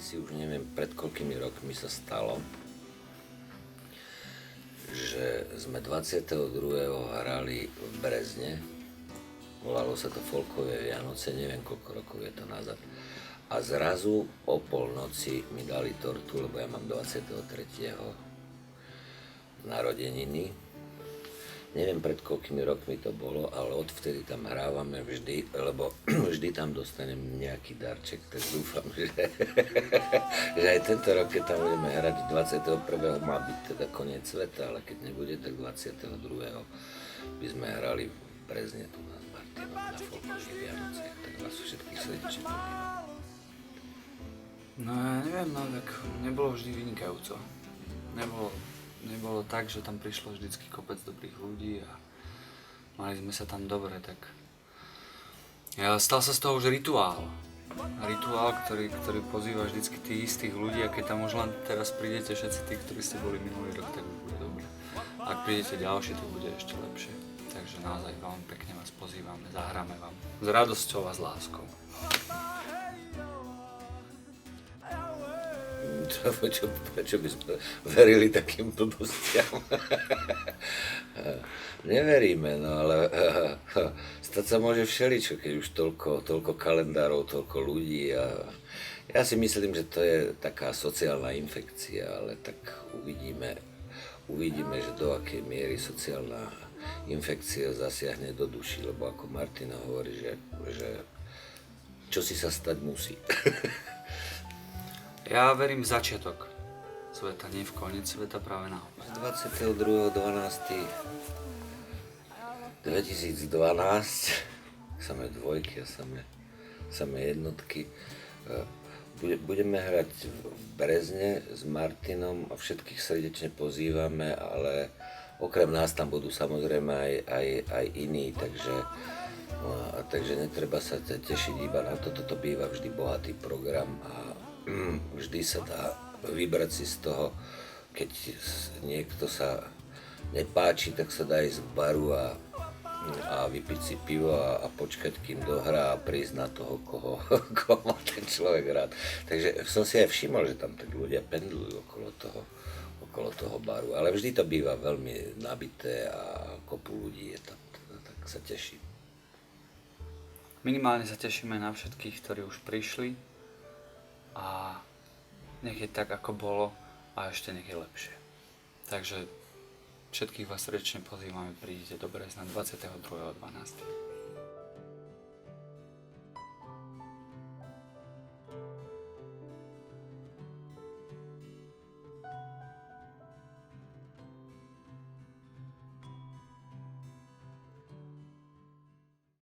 kedysi, už neviem pred koľkými rokmi sa stalo, že sme 22. hrali v Brezne, volalo sa to Folkové Vianoce, neviem koľko rokov je to nazad. A zrazu o polnoci mi dali tortu, lebo ja mám 23. narodeniny. Neviem pred koľkými rokmi to bolo, ale odvtedy tam hrávame vždy, lebo vždy tam dostanem nejaký darček, tak dúfam, že aj tento rok, keď tam budeme hrať 21. má byť teda koniec sveta, ale keď nebude, tak 22. by sme hrali v Brezne tu na Martinom na Folkových Vianociach, tak vás všetkých srdečne pozývam. No ja neviem, no tak nebolo vždy vynikajúco. Nebolo tak, že tam prišlo vždycky kopec dobrých ľudí a mali sme sa tam dobre, tak stal sa z toho už rituál. Rituál, ktorý pozýva vždycky tých istých ľudí a keď tam už len teraz prídete všetci tí, ktorí ste boli minulý rok, tak už bude dobre. Ak prídete ďalšie, to bude ešte lepšie. Takže naozaj veľmi pekne vás pozývame, zahráme vám. S radosťou a s láskou. Prečo by sme verili takým blbostiam? Neveríme, no ale stať sa môže všeličo, keď už toľko kalendárov, toľko ľudí. A ja si myslím, že to je taká sociálna infekcia, ale tak uvidíme, že do akej miery sociálna infekcia zasiahne do duši, lebo ako Martina hovorí, že čo si sa stať musí. Ja verím v začiatok sveta, nie v koniec sveta, práve naopak. 22.12.2012, samé dvojky a samé jednotky, budeme hrať v Brezne s Martinom a všetkých srdečne pozývame, ale okrem nás tam budú samozrejme aj iní, takže netreba sa tešiť iba na to, toto býva vždy bohatý program a vždy sa dá vybrať si z toho, keď niekto sa nepáči, tak sa dá ísť k baru a vypiť si pivo a počkať, kým dohrá a prísť na toho, koho má ten človek rád. Takže som si aj všimol, že tam tak ľudia pendlujú okolo toho baru, ale vždy to býva veľmi nabité a kopu ľudí je tam, tak sa teším. Minimálne sa tešíme na všetkých, ktorí už prišli. A nech je tak, ako bolo a ešte nech je lepšie. Takže všetkých vás srdečne pozývame, prídite do Brezna 22.12.